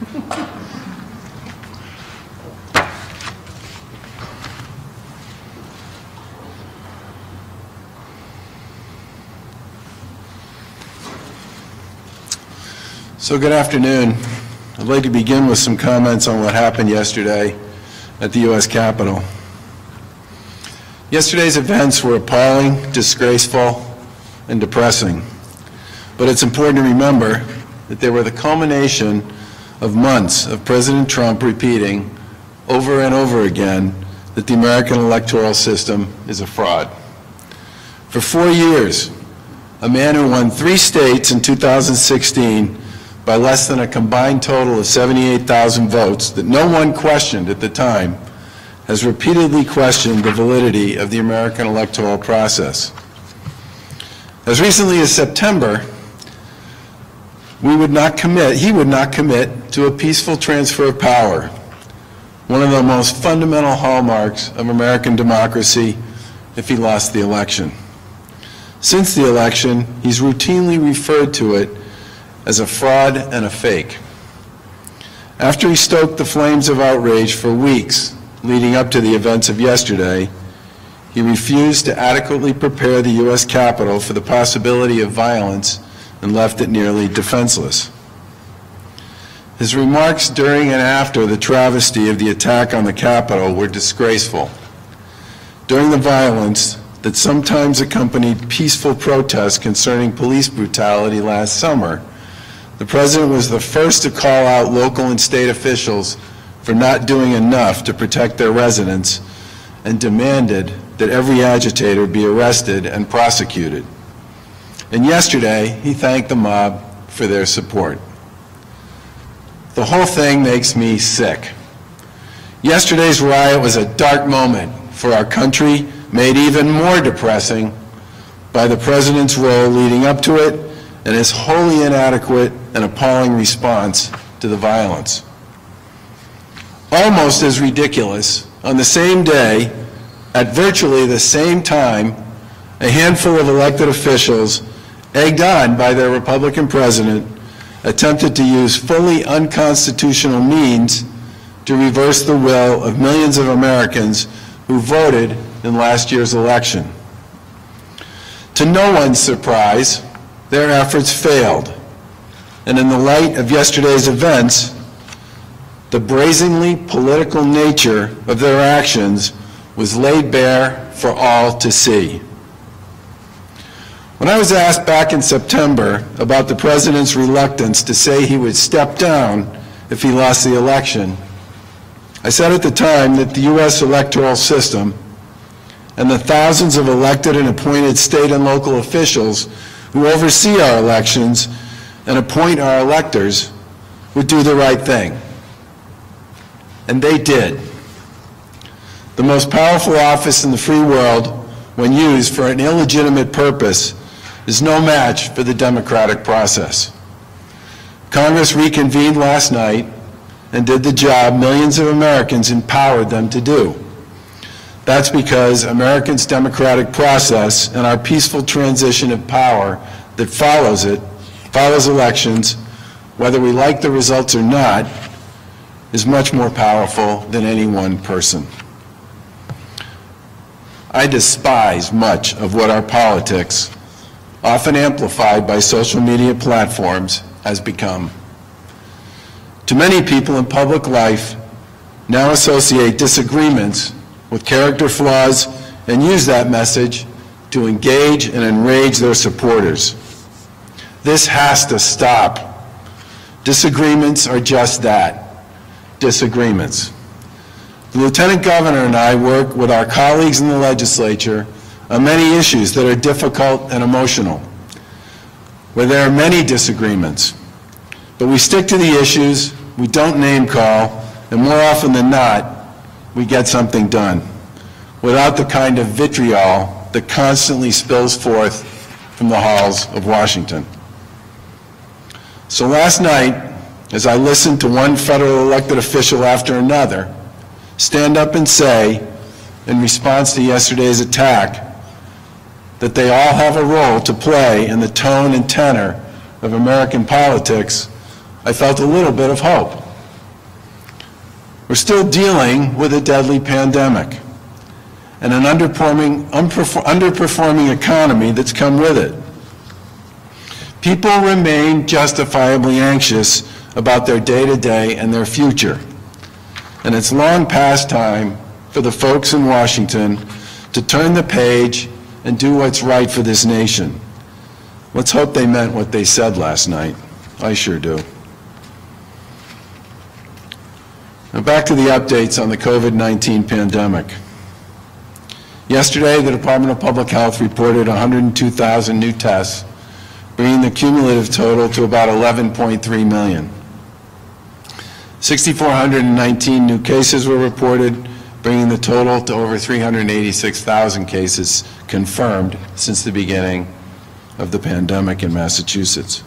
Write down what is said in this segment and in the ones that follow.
So good afternoon. I'd like to begin with some comments on what happened yesterday at the U.S. Capitol. Yesterday's events were appalling, disgraceful, and depressing. But it's important to remember that they were the culmination of months of President Trump repeating over and over again that the American electoral system is a fraud. For 4 years, a man who won 3 states in 2016 by less than a combined total of 78,000 votes that no one questioned at the time, has repeatedly questioned the validity of the American electoral process. As recently as September, he would not commit to a peaceful transfer of power, one of the most fundamental hallmarks of American democracy, if he lost the election. Since the election, he's routinely referred to it as a fraud and a fake. After he stoked the flames of outrage for weeks leading up to the events of yesterday, he refused to adequately prepare the U.S. Capitol for the possibility of violence and left it nearly defenseless. His remarks during and after the travesty of the attack on the Capitol were disgraceful. During the violence that sometimes accompanied peaceful protests concerning police brutality last summer, the President was the first to call out local and state officials for not doing enough to protect their residents and demanded that every agitator be arrested and prosecuted. And yesterday, he thanked the mob for their support. The whole thing makes me sick. Yesterday's riot was a dark moment for our country, made even more depressing by the President's role leading up to it and his wholly inadequate and appalling response to the violence. Almost as ridiculous, on the same day, at virtually the same time, a handful of elected officials, egged on by their Republican president, attempted to use fully unconstitutional means to reverse the will of millions of Americans who voted in last year's election. To no one's surprise, their efforts failed, and in the light of yesterday's events, the brazenly political nature of their actions was laid bare for all to see. When I was asked back in September about the President's reluctance to say he would step down if he lost the election, I said at the time that the U.S. electoral system and the thousands of elected and appointed state and local officials who oversee our elections and appoint our electors would do the right thing. And they did. The most powerful office in the free world, when used for an illegitimate purpose, is no match for the democratic process. Congress reconvened last night and did the job millions of Americans empowered them to do. That's because Americans' democratic process and our peaceful transition of power that follows elections, whether we like the results or not, is much more powerful than any one person. I despise much of what our politics, often amplified by social media platforms, has become. Too many people in public life now associate disagreements with character flaws and use that message to engage and enrage their supporters. This has to stop. Disagreements are just that, disagreements. The Lieutenant Governor and I work with our colleagues in the legislature on many issues that are difficult and emotional, where there are many disagreements. But we stick to the issues, we don't name call, and more often than not, we get something done without the kind of vitriol that constantly spills forth from the halls of Washington. So last night, as I listened to one federal elected official after another stand up and say, in response to yesterday's attack, that they all have a role to play in the tone and tenor of American politics, I felt a little bit of hope. We're still dealing with a deadly pandemic and an underperforming economy that's come with it. People remain justifiably anxious about their day-to-day and their future. And it's long past time for the folks in Washington to turn the page and do what's right for this nation. Let's hope they meant what they said last night. I sure do. Now back to the updates on the COVID-19 pandemic. Yesterday, the Department of Public Health reported 102,000 new tests, bringing the cumulative total to about 11.3 million. 6,419 new cases were reported, bringing the total to over 386,000 cases confirmed since the beginning of the pandemic in Massachusetts.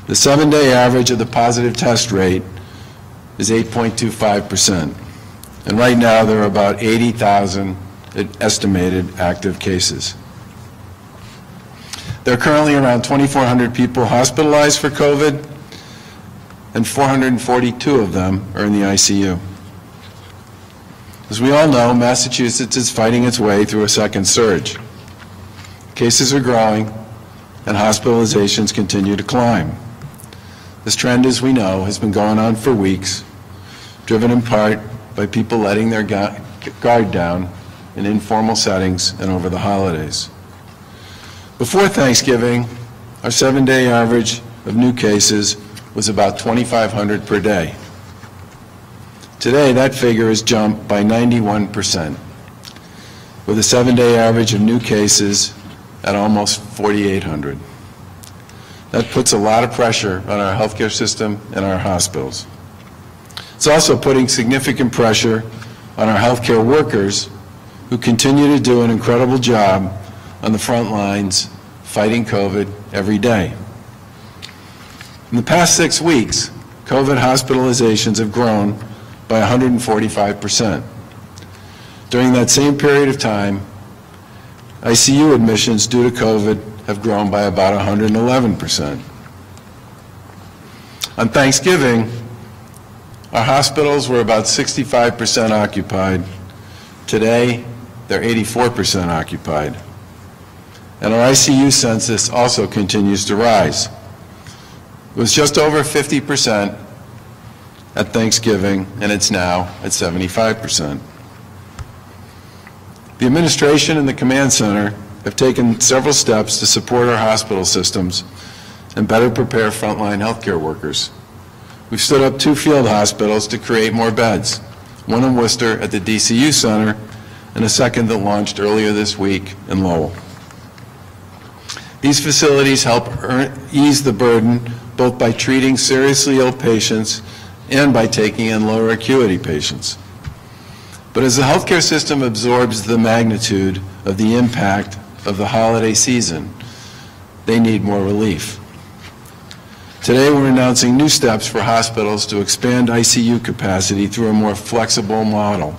The 7-day average of the positive test rate is 8.25%, and right now there are about 80,000 estimated active cases. There are currently around 2,400 people hospitalized for COVID, and 442 of them are in the ICU. As we all know, Massachusetts is fighting its way through a second surge. Cases are growing, and hospitalizations continue to climb. This trend, as we know, has been going on for weeks, driven in part by people letting their guard down in informal settings and over the holidays. Before Thanksgiving, our 7-day average of new cases was about 2,500 per day. Today, that figure has jumped by 91%, with a 7-day average of new cases at almost 4,800. That puts a lot of pressure on our healthcare system and our hospitals. It's also putting significant pressure on our healthcare workers who continue to do an incredible job on the front lines fighting COVID every day. In the past 6 weeks, COVID hospitalizations have grown by 145%. During that same period of time, ICU admissions due to COVID have grown by about 111%. On Thanksgiving, our hospitals were about 65% occupied. Today, they're 84% occupied. And our ICU census also continues to rise. It was just over 50% at Thanksgiving, and it's now at 75%. The administration and the command center have taken several steps to support our hospital systems and better prepare frontline healthcare workers. We've stood up 2 field hospitals to create more beds, one in Worcester at the DCU Center and a second that launched earlier this week in Lowell. These facilities help ease the burden both by treating seriously ill patients and by taking in lower acuity patients. But as the healthcare system absorbs the magnitude of the impact of the holiday season, they need more relief. Today we're announcing new steps for hospitals to expand ICU capacity through a more flexible model.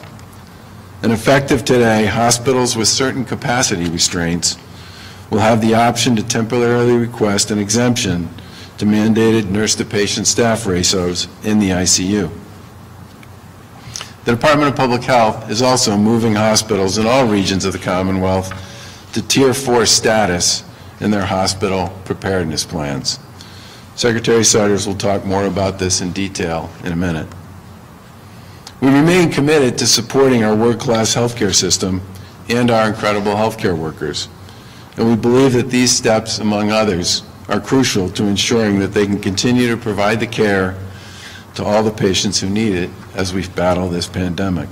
And effective today, hospitals with certain capacity restraints will have the option to temporarily request an exemption to mandated nurse-to-patient staff ratios in the ICU. The Department of Public Health is also moving hospitals in all regions of the Commonwealth to Tier 4 status in their hospital preparedness plans. Secretary Sudders will talk more about this in detail in a minute. We remain committed to supporting our world-class healthcare system and our incredible healthcare workers. And we believe that these steps, among others, are crucial to ensuring that they can continue to provide the care to all the patients who need it as we battle this pandemic.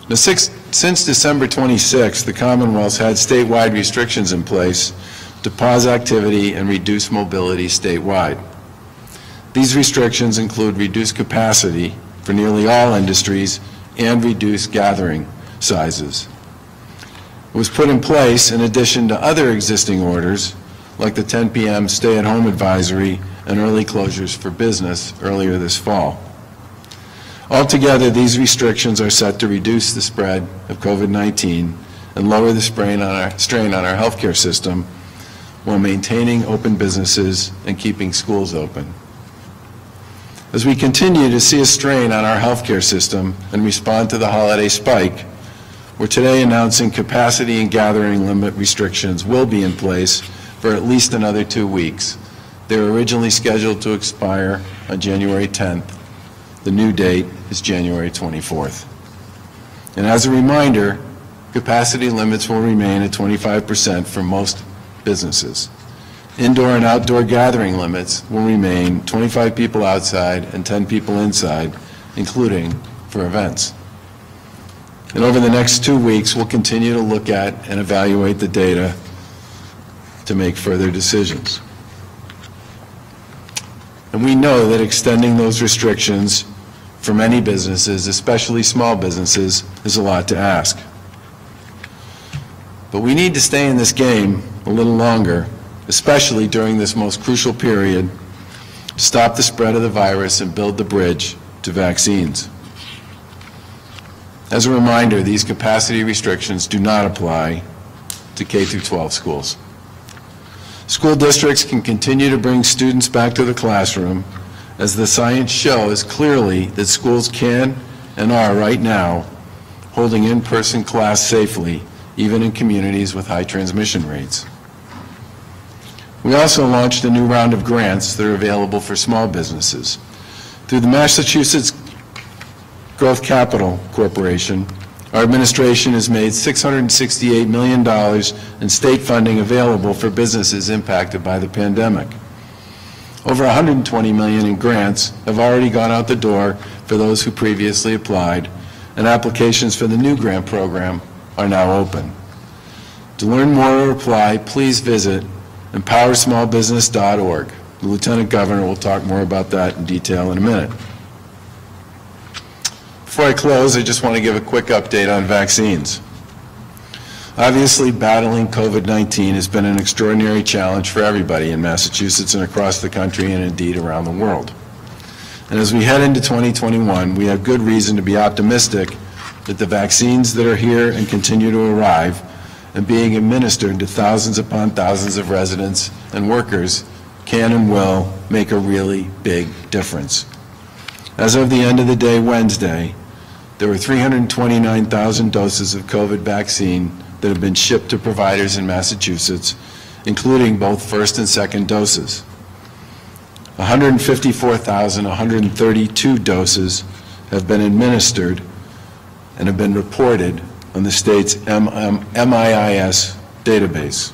Now, since December 26th, the Commonwealth's had statewide restrictions in place to pause activity and reduce mobility statewide. These restrictions include reduced capacity for nearly all industries and reduced gathering sizes. It was put in place in addition to other existing orders, like the 10 p.m. stay-at-home advisory and early closures for business earlier this fall. Altogether, these restrictions are set to reduce the spread of COVID-19 and lower the strain on our healthcare system while maintaining open businesses and keeping schools open. As we continue to see a strain on our healthcare system and respond to the holiday spike, we're today announcing capacity and gathering limit restrictions will be in place for at least another 2 weeks. They were originally scheduled to expire on January 10th. The new date is January 24th. And as a reminder, capacity limits will remain at 25% for most businesses. Indoor and outdoor gathering limits will remain 25 people outside and 10 people inside, including for events. And over the next 2 weeks, we'll continue to look at and evaluate the data to make further decisions. And we know that extending those restrictions for many businesses, especially small businesses, is a lot to ask. But we need to stay in this game a little longer, especially during this most crucial period, to stop the spread of the virus and build the bridge to vaccines. As a reminder, these capacity restrictions do not apply to K-12 schools. School districts can continue to bring students back to the classroom, as the science shows clearly that schools can and are right now holding in-person class safely, even in communities with high transmission rates. We also launched a new round of grants that are available for small businesses. Through the Massachusetts Growth Capital Corporation, our administration has made $668 million in state funding available for businesses impacted by the pandemic. Over $120 million in grants have already gone out the door for those who previously applied, and applications for the new grant program are now open. To learn more or apply, please visit empowersmallbusiness.org. The Lieutenant Governor will talk more about that in detail in a minute. Before I close, I just want to give a quick update on vaccines. Obviously, battling COVID-19 has been an extraordinary challenge for everybody in Massachusetts and across the country and indeed around the world. And as we head into 2021, we have good reason to be optimistic that the vaccines that are here and continue to arrive and being administered to thousands upon thousands of residents and workers can and will make a really big difference. As of the end of the day Wednesday, there were 329,000 doses of COVID vaccine that have been shipped to providers in Massachusetts, including both first and second doses. 154,132 doses have been administered and have been reported on the state's MIIS database.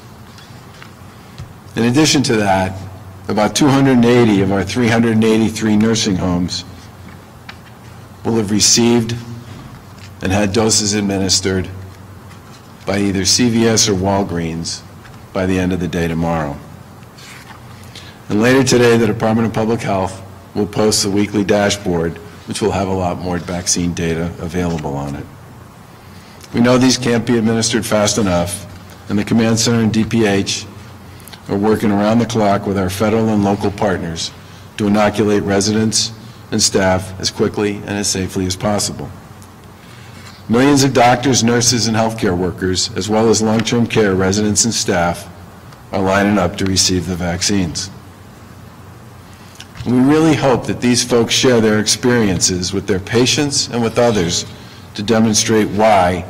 In addition to that, about 280 of our 383 nursing homes will have received and had doses administered by either CVS or Walgreens by the end of the day tomorrow. And later today, the Department of Public Health will post the weekly dashboard, which will have a lot more vaccine data available on it. We know these can't be administered fast enough, and the Command Center and DPH are working around the clock with our federal and local partners to inoculate residents and staff as quickly and as safely as possible. Millions of doctors, nurses, and healthcare workers, as well as long-term care residents and staff, are lining up to receive the vaccines. We really hope that these folks share their experiences with their patients and with others to demonstrate why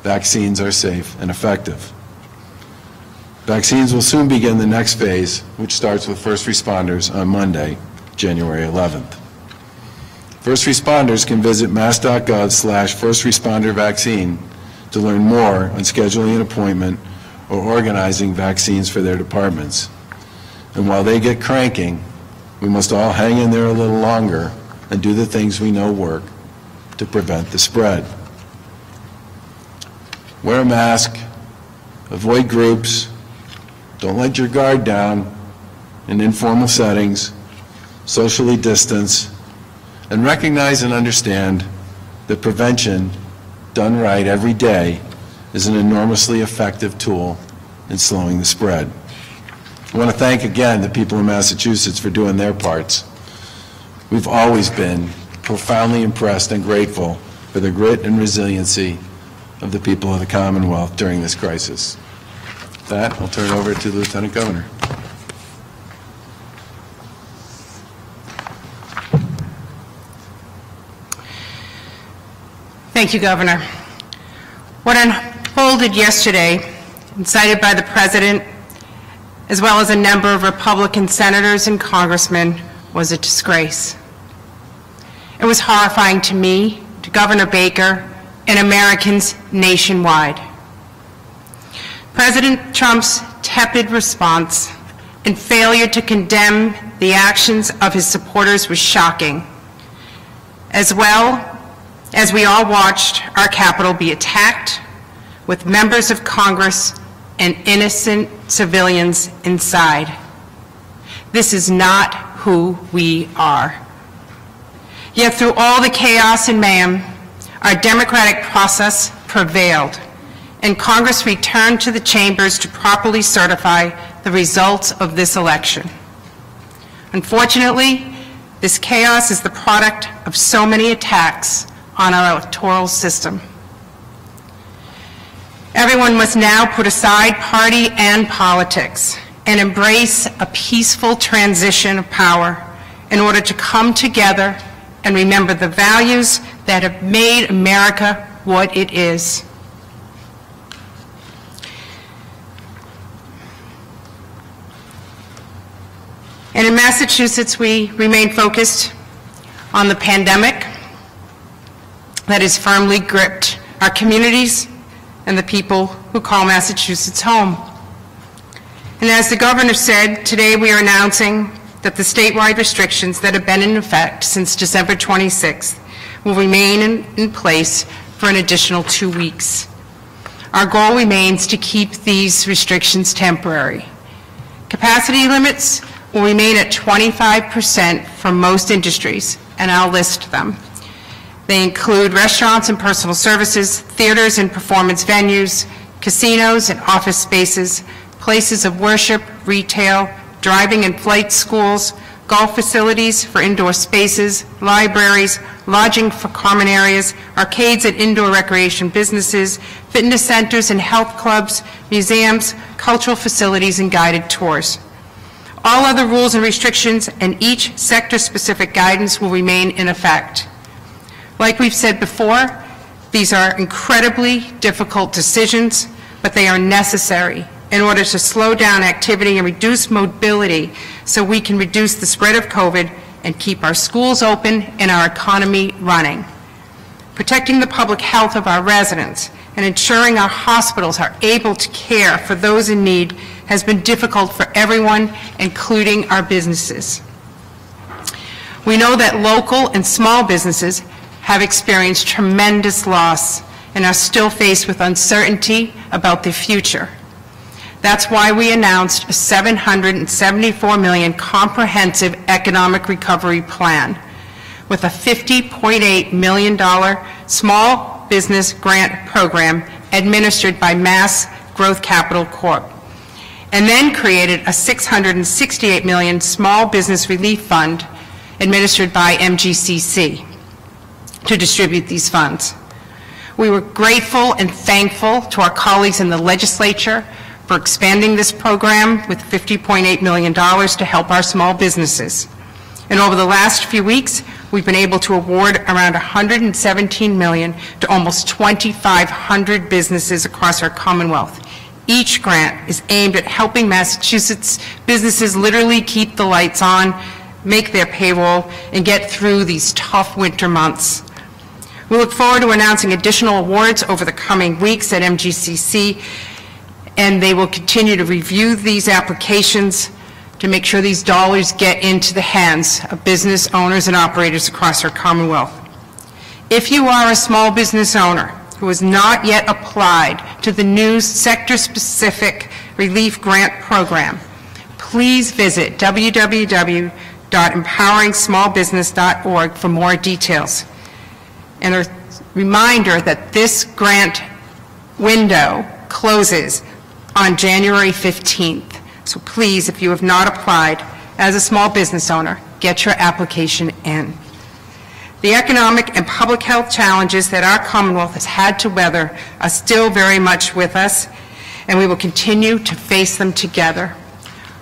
vaccines are safe and effective. Vaccines will soon begin the next phase, which starts with first responders on Monday, January 11th. First responders can visit mass.gov/firstrespondervaccine to learn more on scheduling an appointment or organizing vaccines for their departments. And while they get cranking, we must all hang in there a little longer and do the things we know work to prevent the spread. Wear a mask, avoid groups, don't let your guard down in informal settings, socially distance, and recognize and understand that prevention, done right every day, is an enormously effective tool in slowing the spread. I want to thank again the people in Massachusetts for doing their parts. We've always been profoundly impressed and grateful for the grit and resiliency of the people of the Commonwealth during this crisis. With that, I'll turn it over to the Lieutenant Governor. Thank you, Governor. What unfolded yesterday, incited by the President, as well as a number of Republican senators and congressmen, was a disgrace. It was horrifying to me, to Governor Baker, and Americans nationwide. President Trump's tepid response and failure to condemn the actions of his supporters was shocking, as well as we all watched our Capitol be attacked with members of Congress and innocent civilians inside. This is not who we are. Yet through all the chaos and mayhem, our democratic process prevailed, and Congress returned to the chambers to properly certify the results of this election. Unfortunately, this chaos is the product of so many attacks on our electoral system. Everyone must now put aside party and politics and embrace a peaceful transition of power in order to come together and remember the values that have made America what it is. And in Massachusetts, we remain focused on the pandemic that has firmly gripped our communities and the people who call Massachusetts home. And as the Governor said, today we are announcing that the statewide restrictions that have been in effect since December 26th will remain in place for an additional 2 weeks. Our goal remains to keep these restrictions temporary. Capacity limits will remain at 25% for most industries, and I'll list them. They include restaurants and personal services, theaters and performance venues, casinos and office spaces, places of worship, retail, driving and flight schools, golf facilities for indoor spaces, libraries, lodging for common areas, arcades and indoor recreation businesses, fitness centers and health clubs, museums, cultural facilities, and guided tours. All other rules and restrictions and each sector-specific guidance will remain in effect. Like we've said before, these are incredibly difficult decisions, but they are necessary in order to slow down activity and reduce mobility so we can reduce the spread of COVID and keep our schools open and our economy running. Protecting the public health of our residents and ensuring our hospitals are able to care for those in need has been difficult for everyone, including our businesses. We know that local and small businesses have experienced tremendous loss and are still faced with uncertainty about their future. That's why we announced a $774 million comprehensive economic recovery plan with a $50.8 million small business grant program administered by Mass Growth Capital Corp., and then created a $668 million small business relief fund administered by MGCC to distribute these funds. We were grateful and thankful to our colleagues in the legislature for expanding this program with $50.8 million to help our small businesses. And over the last few weeks, we've been able to award around $117 million to almost 2,500 businesses across our Commonwealth. Each grant is aimed at helping Massachusetts businesses literally keep the lights on, make their payroll, and get through these tough winter months. We look forward to announcing additional awards over the coming weeks at MGCC, and they will continue to review these applications to make sure these dollars get into the hands of business owners and operators across our Commonwealth. If you are a small business owner who has not yet applied to the new sector-specific relief grant program, please visit www.empoweringsmallbusiness.org for more details. And a reminder that this grant window closes on January 15th. So please, if you have not applied as a small business owner, get your application in. The economic and public health challenges that our Commonwealth has had to weather are still very much with us, and we will continue to face them together.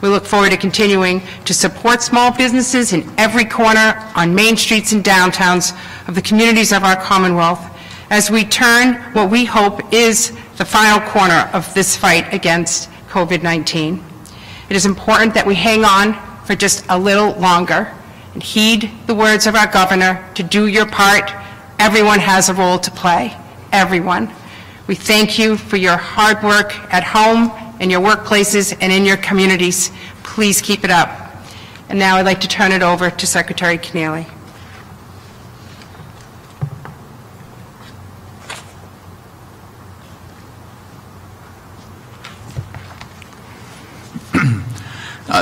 We look forward to continuing to support small businesses in every corner on main streets and downtowns of the communities of our Commonwealth, as we turn what we hope is the final corner of this fight against COVID-19. It is important that we hang on for just a little longer and heed the words of our governor to do your part. Everyone has a role to play, everyone. We thank you for your hard work at home, in your workplaces, and in your communities. Please keep it up. And now I'd like to turn it over to Secretary Keneally.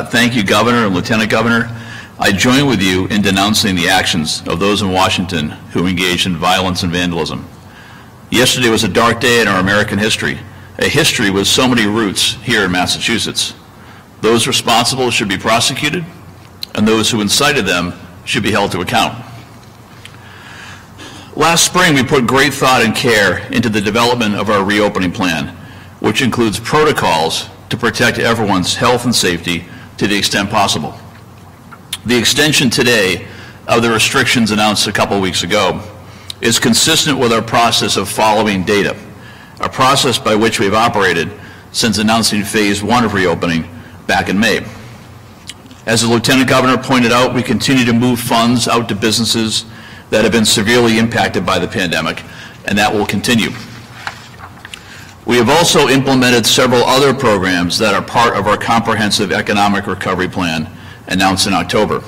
Thank you, Governor and Lieutenant Governor. I join with you in denouncing the actions of those in Washington who engaged in violence and vandalism. Yesterday was a dark day in our American history, a history with so many roots here in Massachusetts. Those responsible should be prosecuted, and those who incited them should be held to account. Last spring, we put great thought and care into the development of our reopening plan, which includes protocols to protect everyone's health and safety to the extent possible. The extension today of the restrictions announced a couple weeks ago is consistent with our process of following data, a process by which we've operated since announcing phase 1 of reopening back in May. As the Lieutenant Governor pointed out, we continue to move funds out to businesses that have been severely impacted by the pandemic, and that will continue. We have also implemented several other programs that are part of our comprehensive economic recovery plan announced in October.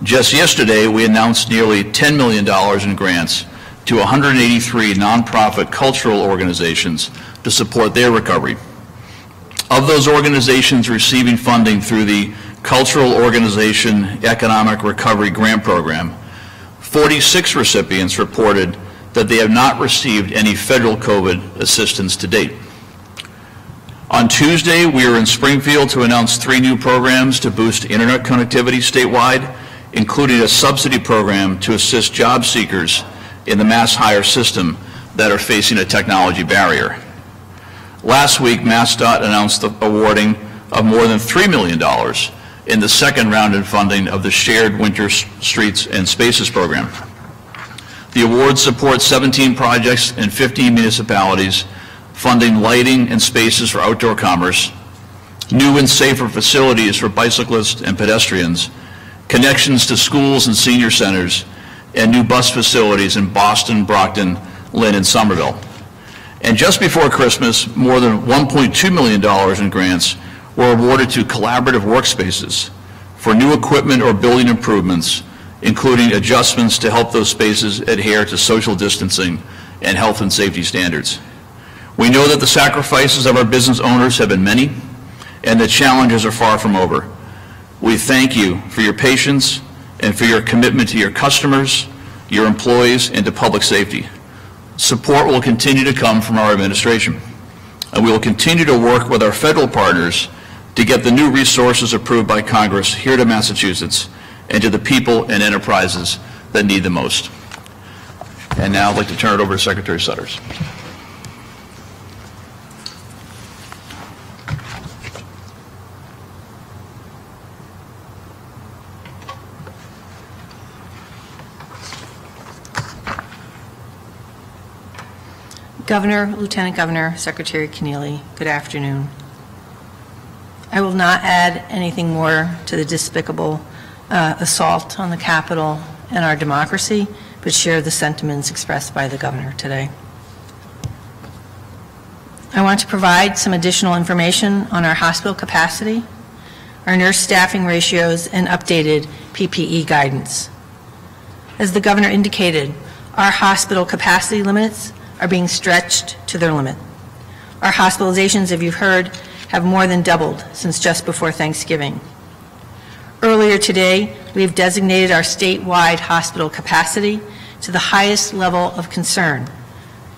Just yesterday, we announced nearly $10 million in grants to 183 nonprofit cultural organizations to support their recovery. Of those organizations receiving funding through the Cultural Organization Economic Recovery Grant Program, 46 recipients reported that they have not received any federal COVID assistance to date. On Tuesday, we were in Springfield to announce 3 new programs to boost internet connectivity statewide, including a subsidy program to assist job seekers in the mass hire system that are facing a technology barrier. Last week, MassDOT announced the awarding of more than $3 million in the second round in funding of the Shared Winter Streets and Spaces program. The awards support 17 projects in 15 municipalities, funding lighting and spaces for outdoor commerce, new and safer facilities for bicyclists and pedestrians, connections to schools and senior centers, and new bus facilities in Boston, Brockton, Lynn, and Somerville. And just before Christmas, more than $1.2 million in grants were awarded to collaborative workspaces for new equipment or building improvements, including adjustments to help those spaces adhere to social distancing and health and safety standards. We know that the sacrifices of our business owners have been many, and the challenges are far from over. We thank you for your patience and for your commitment to your customers, your employees, and to public safety. Support will continue to come from our administration, and we will continue to work with our federal partners to get the new resources approved by Congress here to Massachusetts and to the people and enterprises that need the most. And now I'd like to turn it over to Secretary Sutters. Governor, Lieutenant Governor, Secretary Keneally, good afternoon. I will not add anything more to the despicable assault on the Capitol and our democracy, but share the sentiments expressed by the Governor today. I want to provide some additional information on our hospital capacity, our nurse staffing ratios, and updated PPE guidance. As the Governor indicated, our hospital capacity limits are being stretched to their limit. Our hospitalizations, as you've heard, have more than doubled since just before Thanksgiving. Earlier today, we have designated our statewide hospital capacity to the highest level of concern,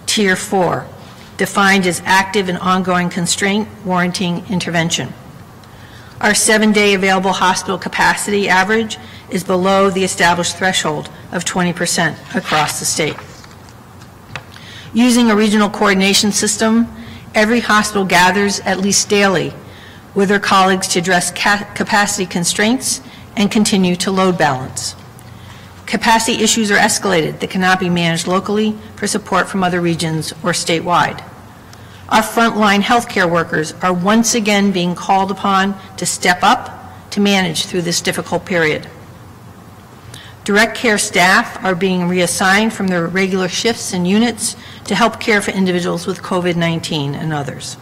Tier 4, defined as active and ongoing constraint warranting intervention. Our 7-day available hospital capacity average is below the established threshold of 20% across the state. Using a regional coordination system, every hospital gathers at least daily with their colleagues to address capacity constraints and continue to load balance. Capacity issues are escalated that cannot be managed locally for support from other regions or statewide. Our frontline healthcare workers are once again being called upon to step up to manage through this difficult period. Direct care staff are being reassigned from their regular shifts and units to help care for individuals with COVID-19 and others.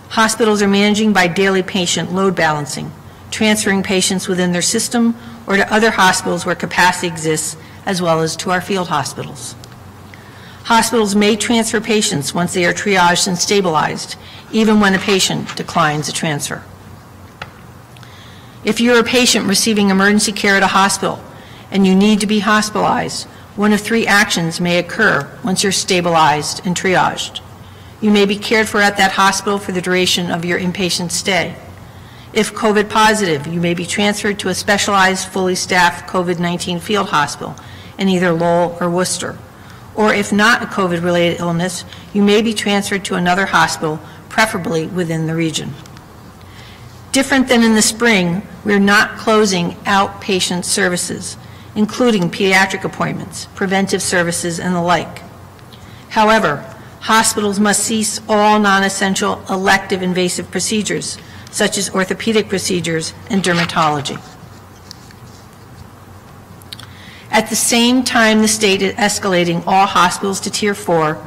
Hospitals are managing by daily patient load balancing, transferring patients within their system or to other hospitals where capacity exists, as well as to our field hospitals. Hospitals may transfer patients once they are triaged and stabilized, even when a patient declines a transfer. If you're a patient receiving emergency care at a hospital and you need to be hospitalized, one of 3 actions may occur once you're stabilized and triaged. You may be cared for at that hospital for the duration of your inpatient stay. If COVID positive, you may be transferred to a specialized, fully staffed COVID-19 field hospital in either Lowell or Worcester. Or if not a COVID-related illness, you may be transferred to another hospital, preferably within the region. Different than in the spring, we're not closing outpatient services, including pediatric appointments, preventive services, and the like. However, hospitals must cease all non-essential elective invasive procedures, such as orthopedic procedures and dermatology. At the same time the state is escalating all hospitals to Tier 4,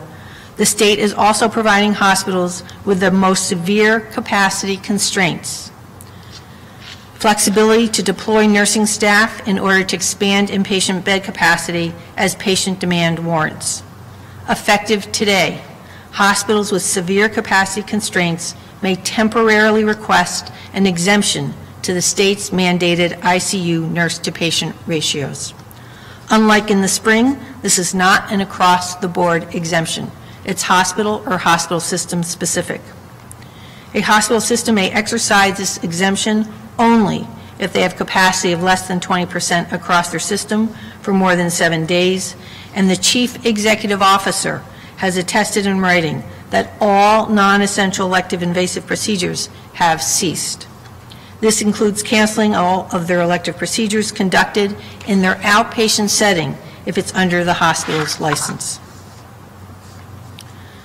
the state is also providing hospitals with the most severe capacity constraints. Flexibility to deploy nursing staff in order to expand inpatient bed capacity as patient demand warrants. Effective today, hospitals with severe capacity constraints may temporarily request an exemption to the state's mandated ICU nurse-to-patient ratios. Unlike in the spring, this is not an across-the-board exemption. It's hospital or hospital system specific. A hospital system may exercise this exemption only if they have capacity of less than 20% across their system for more than 7 days, and the chief executive officer has attested in writing that all non-essential elective invasive procedures have ceased. This includes canceling all of their elective procedures conducted in their outpatient setting if it's under the hospital's license.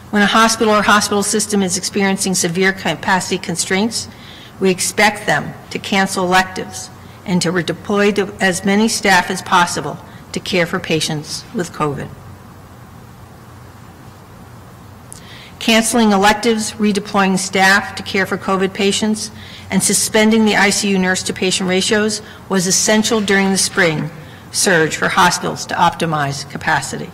When a hospital or hospital system is experiencing severe capacity constraints, we expect them to cancel electives and to redeploy as many staff as possible to care for patients with COVID. Canceling electives, redeploying staff to care for COVID patients, and suspending the ICU nurse-to-patient ratios was essential during the spring surge for hospitals to optimize capacity.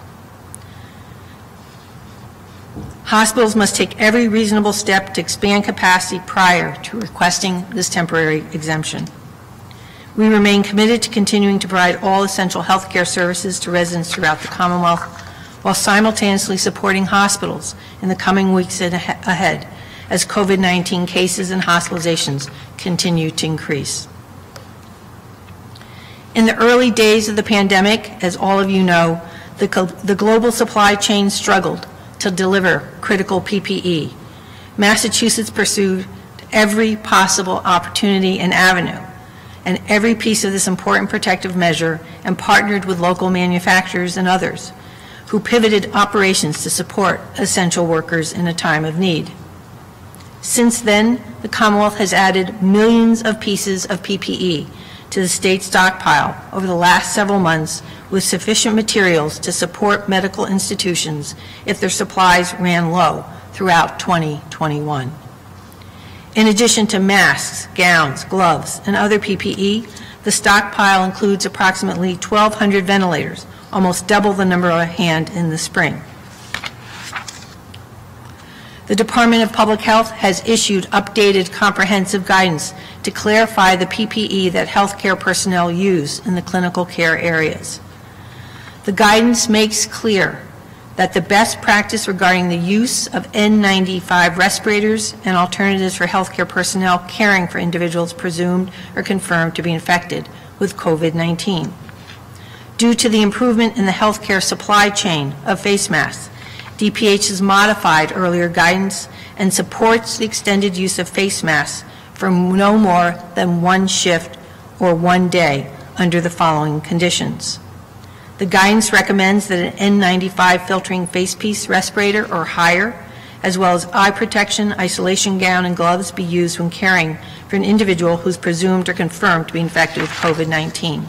Hospitals must take every reasonable step to expand capacity prior to requesting this temporary exemption. We remain committed to continuing to provide all essential health care services to residents throughout the Commonwealth, while simultaneously supporting hospitals in the coming weeks ahead as COVID-19 cases and hospitalizations continue to increase. In the early days of the pandemic, as all of you know, the global supply chain struggled to deliver critical PPE. Massachusetts pursued every possible opportunity and avenue, and every piece of this important protective measure, and partnered with local manufacturers and others who pivoted operations to support essential workers in a time of need. Since then, the Commonwealth has added millions of pieces of PPE to the state stockpile over the last several months with sufficient materials to support medical institutions if their supplies ran low throughout 2021. In addition to masks, gowns, gloves, and other PPE, the stockpile includes approximately 1,200 ventilators, almost double the number on hand in the spring. The Department of Public Health has issued updated comprehensive guidance to clarify the PPE that healthcare personnel use in the clinical care areas. The guidance makes clear that the best practice regarding the use of N95 respirators and alternatives for healthcare personnel caring for individuals presumed or confirmed to be infected with COVID-19. Due to the improvement in the healthcare supply chain of face masks, DPH has modified earlier guidance and supports the extended use of face masks for no more than one shift or 1 day under the following conditions. The guidance recommends that an N95 filtering face piece, respirator, or higher, as well as eye protection, isolation gown, and gloves be used when caring for an individual who is presumed or confirmed to be infected with COVID-19.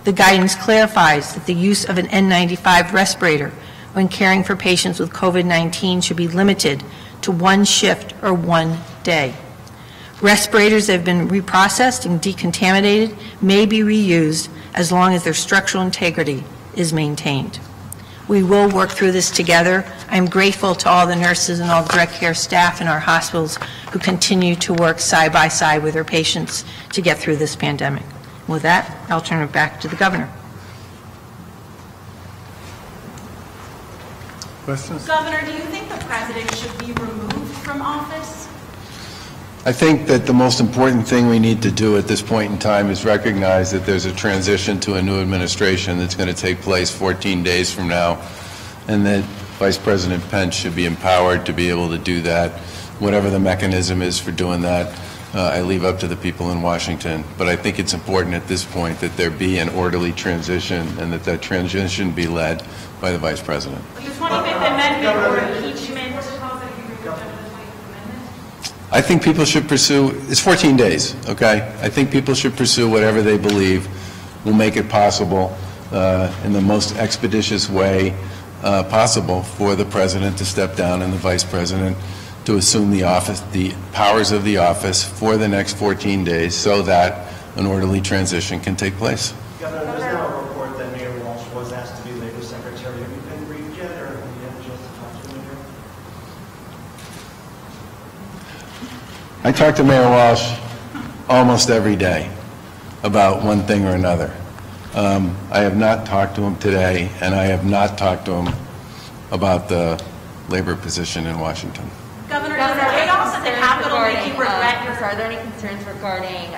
The guidance clarifies that the use of an N95 respirator when caring for patients with COVID-19 should be limited to one shift or one day. Respirators that have been reprocessed and decontaminated may be reused as long as their structural integrity is maintained. We will work through this together. I'm grateful to all the nurses and all the direct care staff in our hospitals who continue to work side by side with their patients to get through this pandemic. With that, I'll turn it back to the Governor. Questions? Governor, do you think the President should be removed from office? I think that the most important thing we need to do at this point in time is recognize that there's a transition to a new administration that's going to take place 14 days from now, and that Vice President Pence should be empowered to be able to do that. Whatever the mechanism is for doing that, I leave up to the people in Washington. But I think it's important at this point that there be an orderly transition and that that transition be led by the Vice President. The 25th Amendment or impeachment? I think people should pursue, it's 14 days, okay? I think people should pursue whatever they believe will make it possible in the most expeditious way possible for the President to step down and the Vice President to assume the office, the powers of the office for the next 14 days so that an orderly transition can take place. Governor, there's now a report that Mayor Walsh was asked to be Labor Secretary. Have you been briefed yet, or have you had a chance to talk to him yet? I talk to Mayor Walsh almost every day about one thing or another. I have not talked to him today, and I have not talked to him about the labor position in Washington. Governor, does the chaos at the Capitol make you regret your... Are there any concerns regarding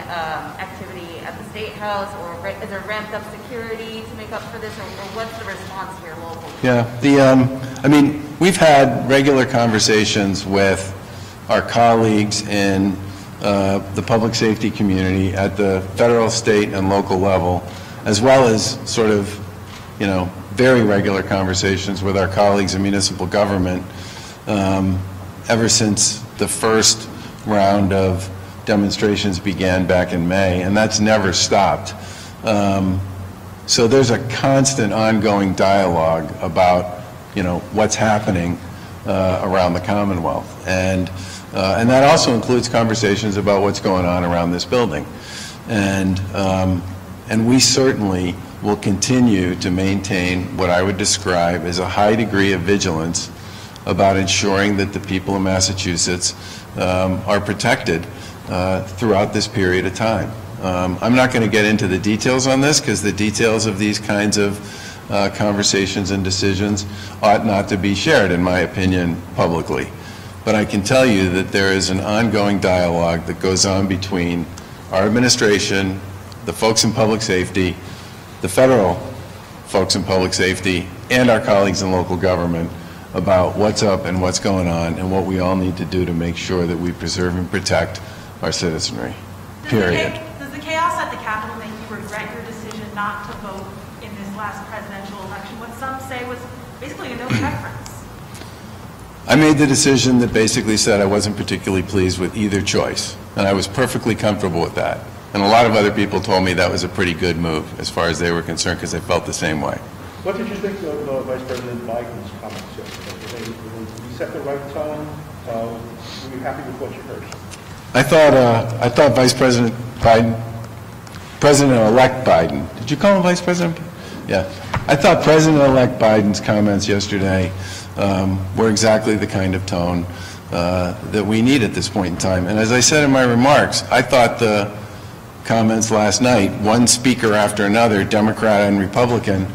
activity at the State House, or is there ramped up security to make up for this, or what's the response here locally? Yeah, I mean, we've had regular conversations with our colleagues in the public safety community at the federal, state, and local level, as well as sort of, very regular conversations with our colleagues in municipal government ever since the first round of demonstrations began back in May, and that's never stopped. So there's a constant ongoing dialogue about, what's happening around the Commonwealth. And that also includes conversations about what's going on around this building. And we certainly will continue to maintain what I would describe as a high degree of vigilance about ensuring that the people of Massachusetts are protected throughout this period of time. I'm not going to get into the details on this because the details of these kinds of conversations and decisions ought not to be shared, in my opinion, publicly. But I can tell you that there is an ongoing dialogue that goes on between our administration, the folks in public safety, the federal folks in public safety, and our colleagues in local government about what's up and what's going on and what we all need to do to make sure that we preserve and protect our citizenry, period. Does the chaos at the Capitol make you regret your decision not to vote in this last presidential election, what some say was basically a no preference? I made the decision that basically said I wasn't particularly pleased with either choice, and I was perfectly comfortable with that. And a lot of other people told me that was a pretty good move as far as they were concerned because they felt the same way. What did you think of Vice President Biden's comments yesterday? Did he set the right tone? Were you happy with what you heard? I thought Vice President Biden, President-elect Biden, did you call him Vice President? Yeah. I thought President-elect Biden's comments yesterday were exactly the kind of tone that we need at this point in time. And as I said in my remarks, I thought the comments last night, one speaker after another, Democrat and Republican,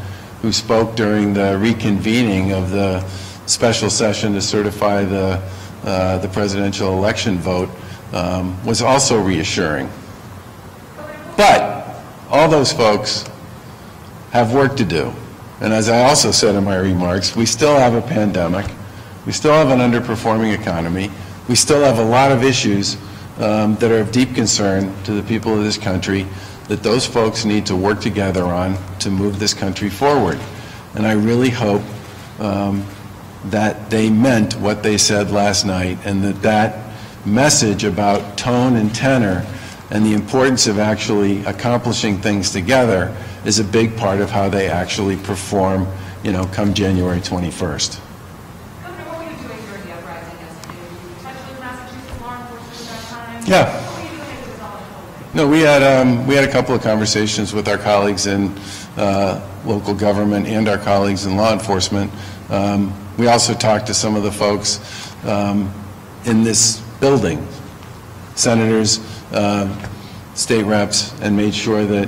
who spoke during the reconvening of the special session to certify the presidential election vote, was also reassuring. But all those folks have work to do. And as I also said in my remarks, we still have a pandemic. We still have an underperforming economy. We still have a lot of issues that are of deep concern to the people of this country that those folks need to work together on to move this country forward. And I really hope that they meant what they said last night, and that message about tone and tenor and the importance of actually accomplishing things together is a big part of how they actually perform, come January 21st. Governor, what were you doing during the uprising yesterday? Were you in touch with Massachusetts law enforcement at that time? Yeah. What were you doing as a result of COVID? No, we had a couple of conversations with our colleagues in local government and our colleagues in law enforcement. We also talked to some of the folks in this building, senators, state reps, and made sure that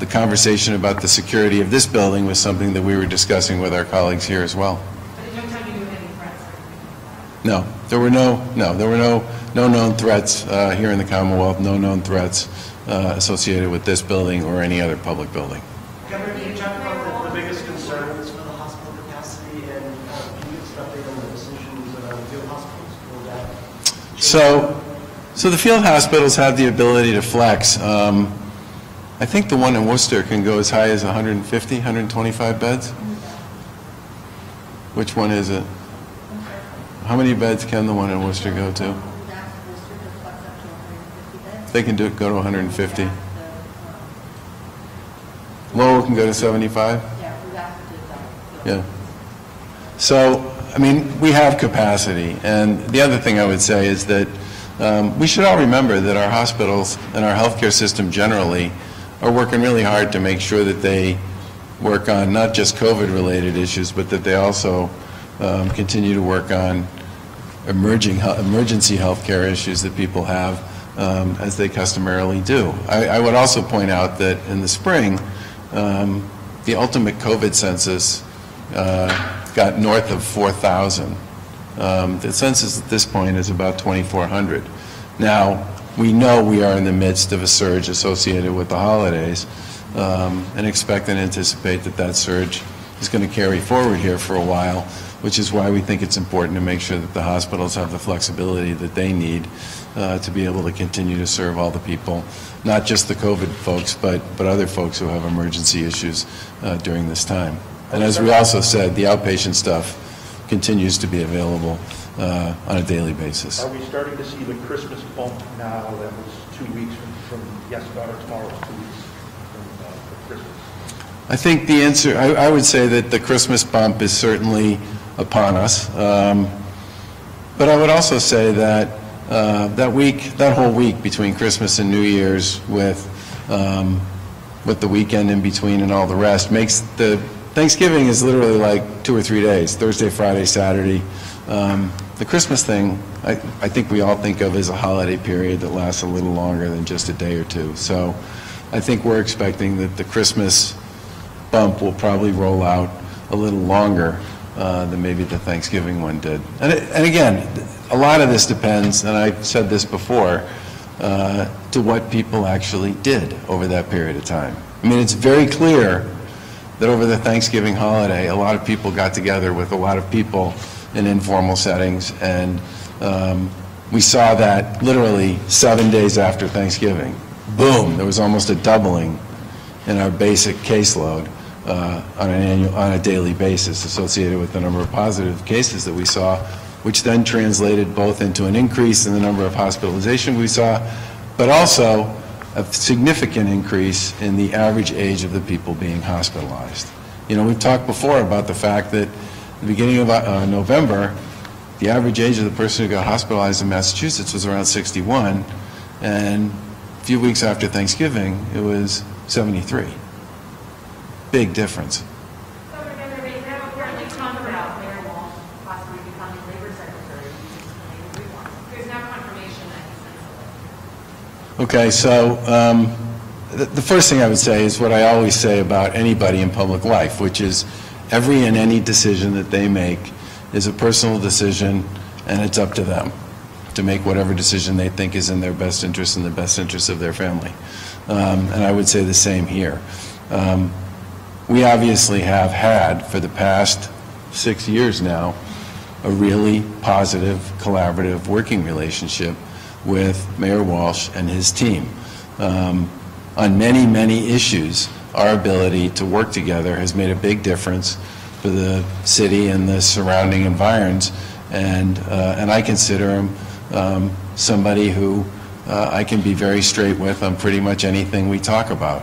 the conversation about the security of this building was something that we were discussing with our colleagues here as well. But at no time you knew of any threats or anything like that? No, there were no known threats here in the Commonwealth, no known threats associated with this building or any other public building. Governor, can you talk about the biggest concerns for the hospital capacity, and can you give us an update on the decisions around the field hospitals? Will that change? So the field hospitals have the ability to flex. I think the one in Worcester can go as high as 150, 125 beds. Which one is it? How many beds can the one in Worcester go to? They can go to 150. Lowell can go to 75? Yeah. So, I mean, we have capacity. And the other thing I would say is that we should all remember that our hospitals and our healthcare system generally are working really hard to make sure that they work on not just COVID-related issues, but that they also continue to work on emergency healthcare issues that people have as they customarily do. I would also point out that in the spring, the ultimate COVID census got north of 4,000. The census at this point is about 2,400. Now, we know we are in the midst of a surge associated with the holidays, and expect and anticipate that surge is going to carry forward here for a while, which is why we think it's important to make sure that the hospitals have the flexibility that they need to be able to continue to serve all the people, not just the COVID folks, but other folks who have emergency issues during this time. And as we also said, the outpatient stuff continues to be available on a daily basis. Are we starting to see the Christmas bump now? That was 2 weeks from yesterday, or tomorrow is 2 weeks from Christmas. I think the answer, I would say that the Christmas bump is certainly upon us. But I would also say that that whole week between Christmas and New Year's with the weekend in between and all the rest makes Thanksgiving is literally like 2 or 3 days, Thursday, Friday, Saturday. The Christmas thing, I think we all think of as a holiday period that lasts a little longer than just a day or two. So I think we're expecting that the Christmas bump will probably roll out a little longer than maybe the Thanksgiving one did. And again, a lot of this depends, and I've said this before, to what people actually did over that period of time. I mean, it's very clear that over the Thanksgiving holiday, a lot of people got together with a lot of people in informal settings, and we saw that literally 7 days after Thanksgiving. Boom, there was almost a doubling in our basic caseload on a daily basis associated with the number of positive cases that we saw, which then translated both into an increase in the number of hospitalizations we saw, but also a significant increase in the average age of the people being hospitalized. You know, we've talked before about the fact that at the beginning of November, the average age of the person who got hospitalized in Massachusetts was around 61, and a few weeks after Thanksgiving, it was 73. Big difference. Governor, they now apparently talk about Mayor Walsh possibly becoming Labor Secretary. There's now confirmation that he's going to. Okay, so the first thing I would say is what I always say about anybody in public life, which is every and any decision that they make is a personal decision, and it's up to them to make whatever decision they think is in their best interest and the best interest of their family. And I would say the same here. We obviously have had, for the past 6 years now, a really positive, collaborative working relationship with Mayor Walsh and his team on many, many issues our ability to work together has made a big difference for the city and the surrounding environs, and I consider him somebody who I can be very straight with on pretty much anything we talk about.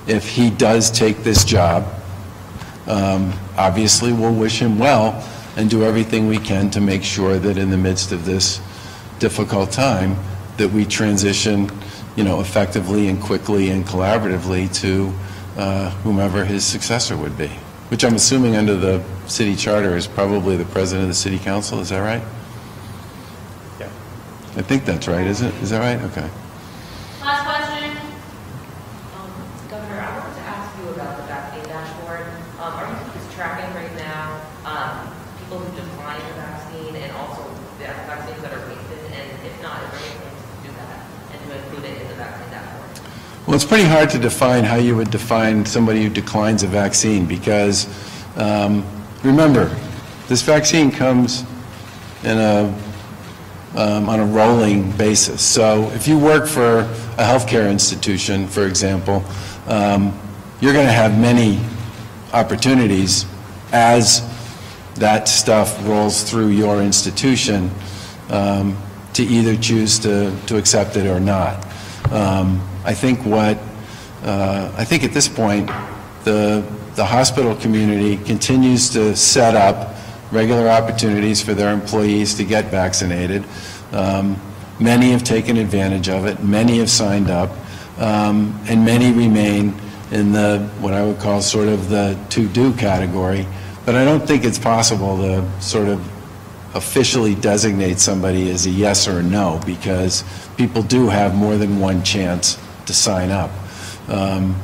If he does take this job, obviously we'll wish him well and do everything we can to make sure that in the midst of this difficult time that we transition, effectively and quickly and collaboratively to whomever his successor would be, which I'm assuming under the city charter is probably the president of the city council. Is that right? Yeah. I think that's right, isn't it? Is that right? Okay. Last question. Governor, I wanted to ask you about the vaccine dashboard. Are you just tracking right now people who decline the vaccine and also the vaccines that are wasted? And if not, is there any plans to do that and to include it in the vaccine dashboard? Well, it's pretty hard to define how you would define somebody who declines a vaccine because, remember, this vaccine comes in on a rolling basis. So if you work for a healthcare institution, for example, you're going to have many opportunities as that stuff rolls through your institution to either choose to accept it or not. I think at this point, the hospital community continues to set up regular opportunities for their employees to get vaccinated. Many have taken advantage of it. Many have signed up, and many remain in what I would call sort of the to-do category. But I don't think it's possible to sort of officially designate somebody as a yes or a no, because people do have more than one chance to sign up.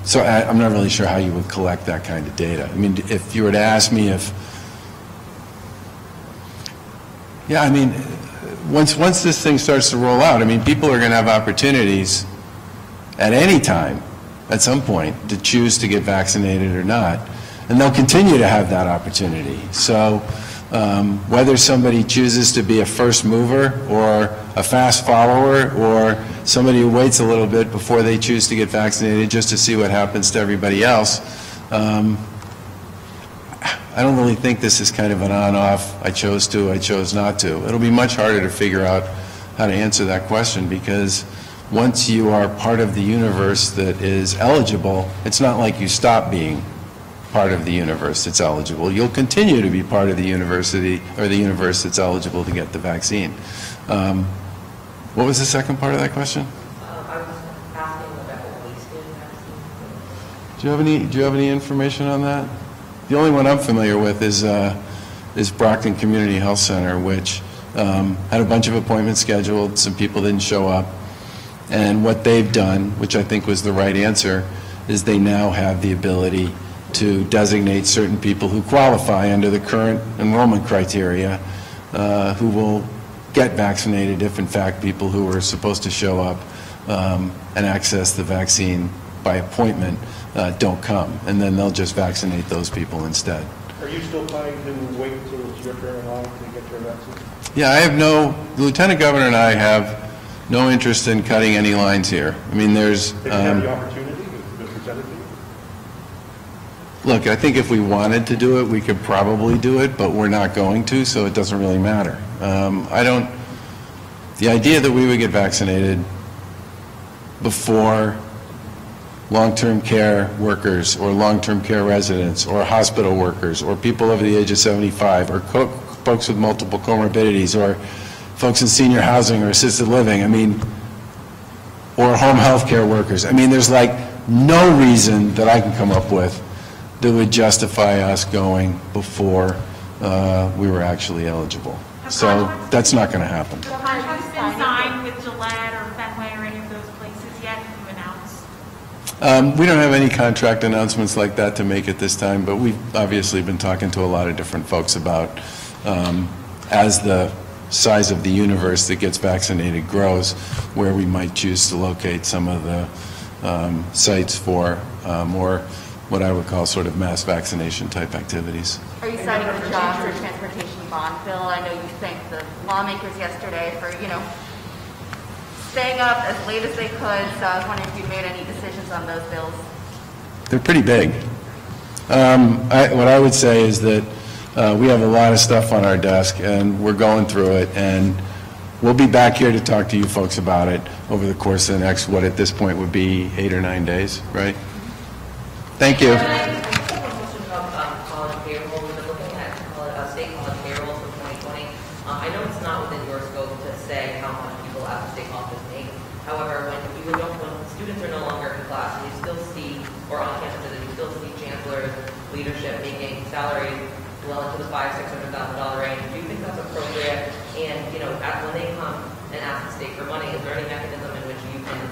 So I'm not really sure how you would collect that kind of data. I mean, if you were to ask me if, yeah, I mean, once this thing starts to roll out, I mean, people are going to have opportunities at any time, at some point, to choose to get vaccinated or not, and they'll continue to have that opportunity. So whether somebody chooses to be a first mover or a fast follower or somebody who waits a little bit before they choose to get vaccinated just to see what happens to everybody else, I don't really think this is kind of an on-off, I chose to, I chose not to. It'll be much harder to figure out how to answer that question, because once you are part of the universe that is eligible, it's not like you stop being part of the universe that's eligible. You'll continue to be part of the university or the universe that's eligible to get the vaccine. What was the second part of that question? I was asking about wasted vaccines. Do you have any information on that? The only one I'm familiar with is Brockton Community Health Center, which had a bunch of appointments scheduled. Some people didn't show up. And what they've done, which I think was the right answer, is they now have the ability to designate certain people who qualify under the current enrollment criteria who will get vaccinated if, in fact, people who are supposed to show up and access the vaccine by appointment don't come, and then they'll just vaccinate those people instead. Are you still planning to wait until it's your turn in line to get your vaccine? Yeah, the Lieutenant Governor and I have no interest in cutting any lines here. I mean, there's... Did you have the opportunity to present it to you? Look, I think if we wanted to do it, we could probably do it, but we're not going to, so it doesn't really matter. The idea that we would get vaccinated before long-term care workers or long-term care residents or hospital workers or people over the age of 75 or folks with multiple comorbidities or folks in senior housing or assisted living, I mean, or home health care workers. I mean, there's like no reason that I can come up with that would justify us going before we were actually eligible. So that's not going to happen. The contract's been signed with Gillette or Fenway or any of those places yet to announce? We don't have any contract announcements like that to make at this time, but we've obviously been talking to a lot of different folks about as the size of the universe that gets vaccinated grows, where we might choose to locate some of the sites for more what I would call sort of mass vaccination type activities. Are you citing the jobs or transportation bond bill? I know you thanked the lawmakers yesterday for, staying up as late as they could, so I was wondering if you made any decisions on those bills. they're pretty big. What I would say is that we have a lot of stuff on our desk, and we're going through it, and we'll be back here to talk to you folks about it over the course of the next, what at this point would be 8 or 9 days, right? Thank you. College payroll. We've been looking at state college payroll for 2020. I know it's not within your scope to say how much people at the state colleges make. However, when students are no longer in class, and you still see, or on campuses, and you still see chancellors, leadership making salaries well into the $500,000 to $600,000 range, do you think that's appropriate? And when they come and ask the state for money, is there any mechanism in which you can,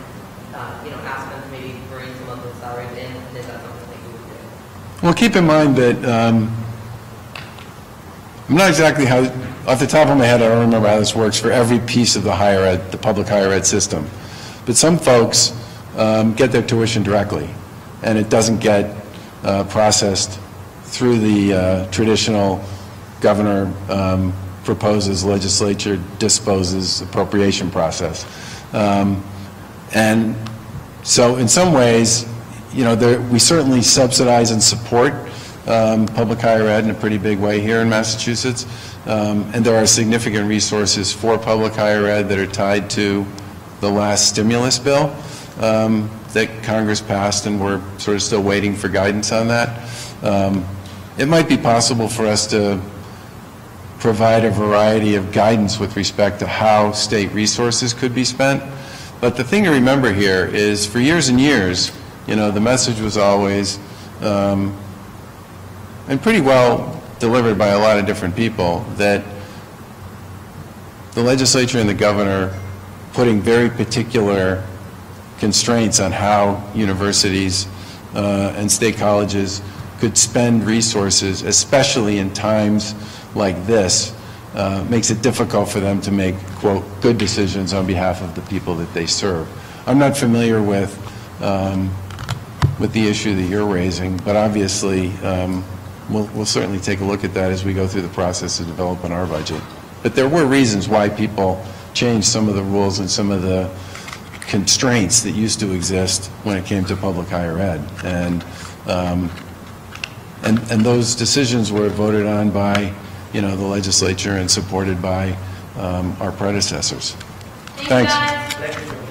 ask them to maybe bring some of those salaries in? And is that something that you would do? Well, keep in mind that I'm not exactly off the top of my head, I don't remember how this works for every piece of the public higher ed system. But some folks get their tuition directly, and it doesn't get processed through the traditional governor proposes, legislature disposes appropriation process. And so in some ways, we certainly subsidize and support public higher ed in a pretty big way here in Massachusetts. And there are significant resources for public higher ed that are tied to the last stimulus bill that Congress passed, and we're sort of still waiting for guidance on that. It might be possible for us to provide a variety of guidance with respect to how state resources could be spent. But the thing to remember here is for years and years, the message was always, and pretty well delivered by a lot of different people, that the legislature and the governor putting very particular constraints on how universities and state colleges could spend resources, especially in times like this, makes it difficult for them to make, quote, good decisions on behalf of the people that they serve. I'm not familiar with the issue that you're raising, but obviously we'll certainly take a look at that as we go through the process of developing our budget. But there were reasons why people changed some of the rules and some of the constraints that used to exist when it came to public higher ed. And those decisions were voted on by, the legislature and supported by our predecessors. Thanks. Thanks. Thank you.